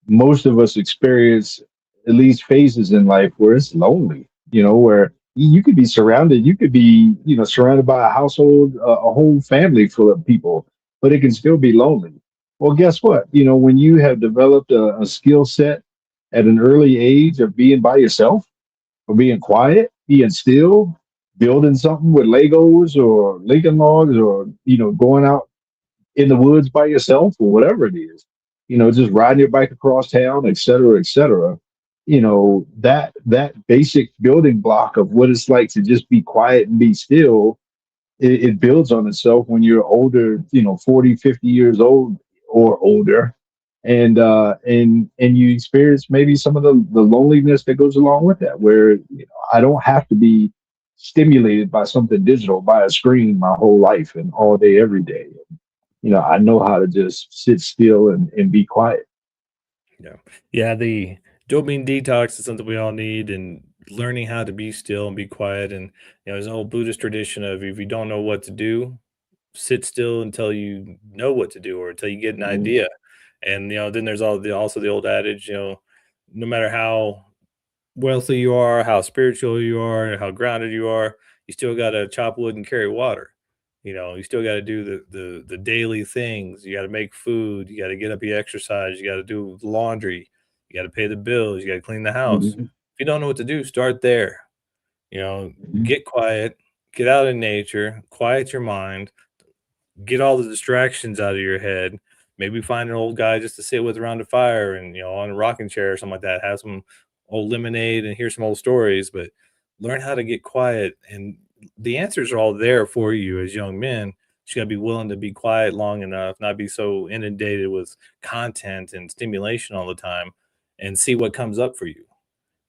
most of us experience at least phases in life where it's lonely, where you could be surrounded, you could be, surrounded by a household, a whole family full of people, but it can still be lonely. Well, guess what? When you have developed a skill set at an early age of being by yourself or being quiet, being still, building something with Legos or Lincoln logs or, going out in the woods by yourself or whatever it is, just riding your bike across town, et cetera, et cetera. That basic building block of what it's like to just be quiet and be still, it builds on itself when you're older, 40, 50 years old or older. And you experience maybe some of the loneliness that goes along with that, where I don't have to be stimulated by something digital, by a screen my whole life and all day, every day. I know how to just sit still and be quiet. Yeah. Yeah, the dopamine detox is something we all need, and learning how to be still and be quiet. And there's an old Buddhist tradition of, if you don't know what to do, sit still until you know what to do or until you get an Mhm. idea. And then there's also the old adage, no matter how wealthy you are, how spiritual you are, how grounded you are, you still got to chop wood and carry water. You still got to do the daily things. You got to make food. You got to get up, you exercise. You got to do laundry. You got to pay the bills. You got to clean the house. Mhm. If you don't know what to do, start there. You know, Mhm. get quiet, get out in nature, quiet your mind, get all the distractions out of your head. Maybe find an old guy just to sit with around a fire and on a rocking chair or something like that. Have some old lemonade and hear some old stories, but learn how to get quiet. And the answers are all there for you as young men. You gotta be willing to be quiet long enough, not be so inundated with content and stimulation all the time, and see what comes up for you.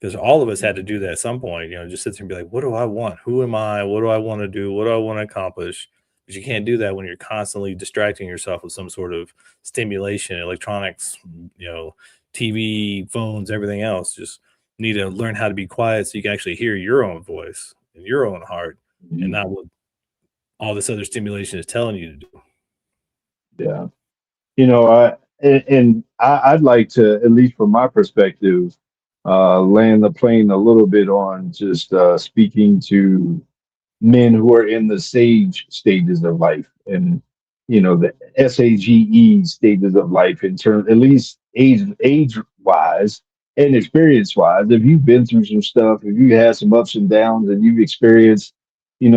Because all of us had to do that at some point, just sit there and be like, what do I want? Who am I? What do I want to do? What do I want to accomplish? But you can't do that when you're constantly distracting yourself with some sort of stimulation, electronics, you know, TV, phones, everything else. Just need to learn how to be quiet so you can actually hear your own voice and your own heart, and Mhm. not what all this other stimulation is telling you to do. Yeah. I'd like to, at least from my perspective, land the plane a little bit on just speaking to men who are in the sage stages of life, and the SAGE stages of life, in terms, at least age wise and experience wise. If you've been through some stuff, if you had some ups and downs and you've experienced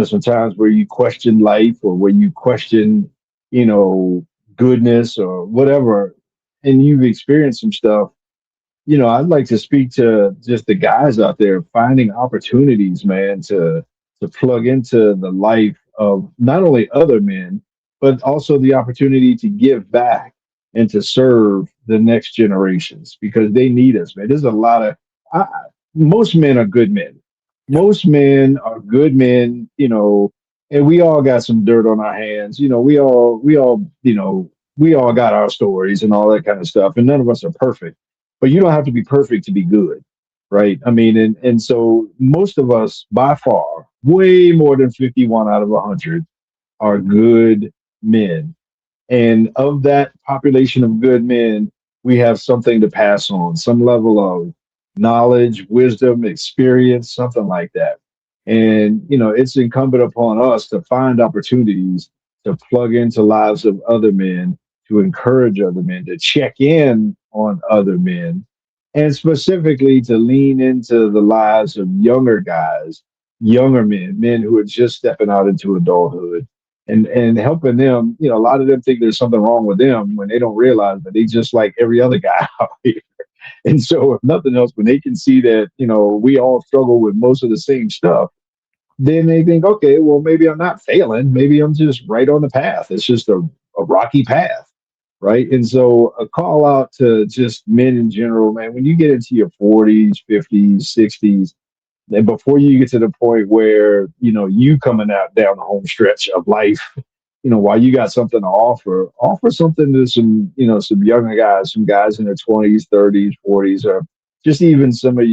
sometimes where you question life or where you question, you know, goodness or whatever, and you've experienced some stuff. I'd like to speak to just the guys out there finding opportunities, man, to plug into the life of not only other men, but also the opportunity to give back and to serve the next generations because they need us, man. There's a lot of I, most men are good men. Yep. Most men are good men, and we all got some dirt on our hands. We all got our stories and all that kind of stuff, and none of us are perfect, but you don't have to be perfect to be good, right? I mean, and so most of us, by far, way more than 51 out of 100, are good men. And of that population of good men, we have something to pass on, some level of knowledge, wisdom, experience, something like that. And, it's incumbent upon us to find opportunities to plug into lives of other men, to encourage other men, to check in on other men, and specifically to lean into the lives of younger guys, younger men, men who are just stepping out into adulthood and helping them. A lot of them think there's something wrong with them when they don't realize that they just like every other guy out here. And so, if nothing else, when they can see that, we all struggle with most of the same stuff, then they think, okay, well, maybe I'm not failing. Maybe I'm just right on the path. It's just a rocky path. Right. And so, a call out to just men in general, man, when you get into your 40s, 50s, 60s, and before you get to the point where, you coming out down the home stretch of life, while you got something to offer something to some younger guys, some guys in their 20s, 30s, 40s, or just even some of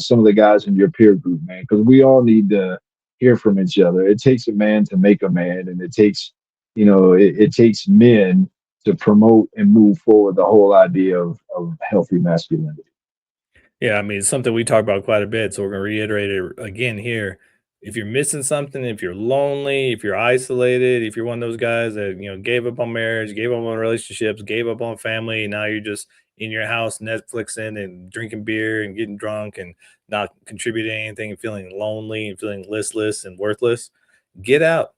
some of the guys in your peer group, man, because we all need to hear from each other. It takes a man to make a man, and it takes men to promote and move forward the whole idea of healthy masculinity. Yeah, I mean, it's something we talk about quite a bit, so we're gonna reiterate it again here. If you're missing something, if you're lonely, if you're isolated, if you're one of those guys that, gave up on marriage, gave up on relationships, gave up on family, and now you're just in your house Netflixing and drinking beer and getting drunk and not contributing anything and feeling lonely and feeling listless and worthless, get out.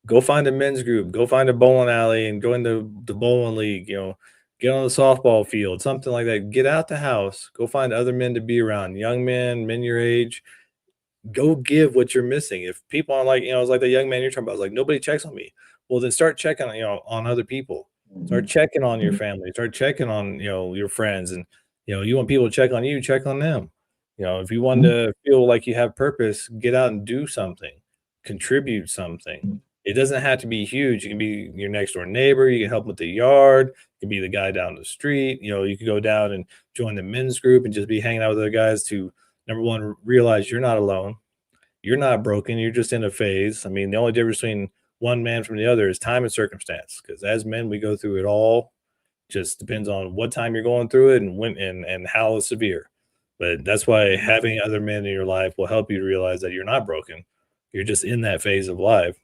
Go find a men's group, go find a bowling alley and join the bowling league, get on the softball field, something like that. Get out the house, go find other men to be around, young men your age. Go give what you're missing. If people are like, it's like the young man you're talking about, it's like nobody checks on me. Well, then start checking, on other people. Start Mhm. checking on your Mhm. family. Start checking on, your friends. And, you want people to check on you, check on them. If you want Mhm. to feel like you have purpose, get out and do something, contribute something. It doesn't have to be huge. You can be your next door neighbor. You can help with the yard. You can be the guy down the street. You can go down and join the men's group and just be hanging out with other guys to, number one, realize you're not alone. You're not broken. You're just in a phase. I mean, the only difference between one man from the other is time and circumstance. Because as men, we go through it all. Just depends on what time you're going through it and when and how severe. But that's why having other men in your life will help you to realize that you're not broken. You're just in that phase of life.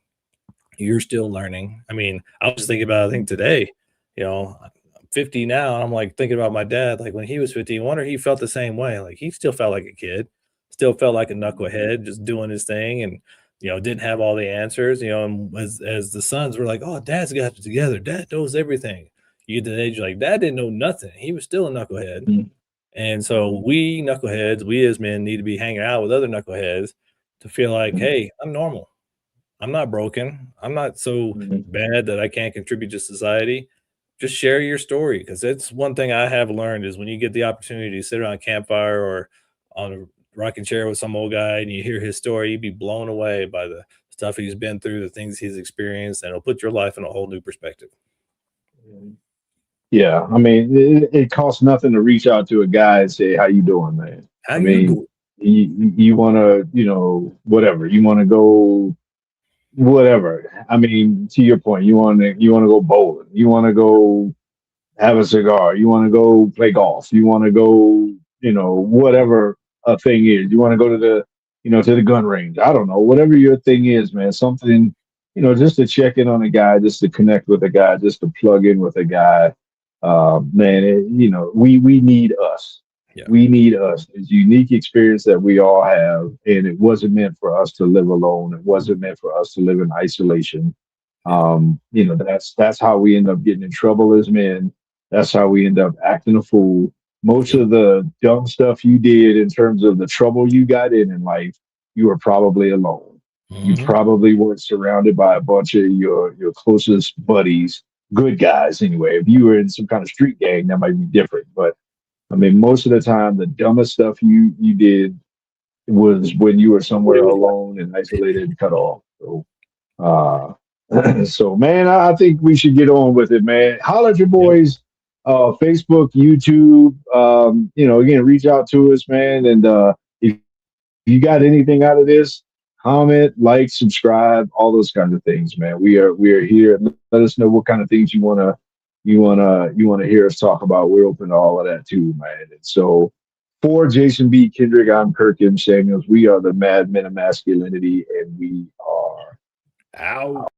You're still learning. I mean, I was just thinking about, I think today, I'm 50 now, and I'm like thinking about my dad, like when he was 50, I wonder he felt the same way. Like he still felt like a kid, still felt like a knucklehead, just doing his thing and didn't have all the answers, and as the sons were like, oh, dad's got it together, dad knows everything. You get to the age you're like, dad didn't know nothing. He was still a knucklehead. And so we knuckleheads, we as men need to be hanging out with other knuckleheads to feel like, Mhm. hey, I'm normal. I'm not broken. I'm not so Mhm. bad that I can't contribute to society. Just share your story because that's one thing I have learned is when you get the opportunity to sit around a campfire or on a rocking chair with some old guy and you hear his story, you'd be blown away by the stuff he's been through, the things he's experienced, and it'll put your life in a whole new perspective. Yeah, I mean, it costs nothing to reach out to a guy and say, "How you doing, man?" How I you mean, doing? you want to, whatever you want to go, whatever. I mean, to your point, you want to go bowling, you want to go have a cigar, you want to go play golf, you want to go, whatever a thing is. You want to go to the gun range. I don't know, whatever your thing is, man. Something, just to check in on a guy, just to connect with a guy, just to plug in with a guy. Man, we need us. Yeah. We need us. It's a unique experience that we all have, and it wasn't meant for us to live alone. It wasn't meant for us to live in isolation. Yeah. That's how we end up getting in trouble as men. That's how we end up acting a fool. Most Yep. of the dumb stuff you did in terms of the trouble you got in life, you were probably alone. You Hmm. probably weren't surrounded by a bunch of your closest buddies, good guys anyway. If you were in some kind of street gang, that might be different. But I mean, most of the time, the dumbest stuff you did was when you were somewhere alone and isolated and cut off. So, uh, so man, I think we should get on with it, man. Holler at your Yep. boys, Facebook, YouTube. Again, reach out to us, man. And if you got anything out of this, comment, like, subscribe, all those kinds of things, man. We are here. Let us know what kind of things you wanna hear us talk about. We're open to all of that too, man. And so for Jason B. Kendrick, I'm Kirk M. Samuels. We are the Mad Men of Masculinity, and we are Out.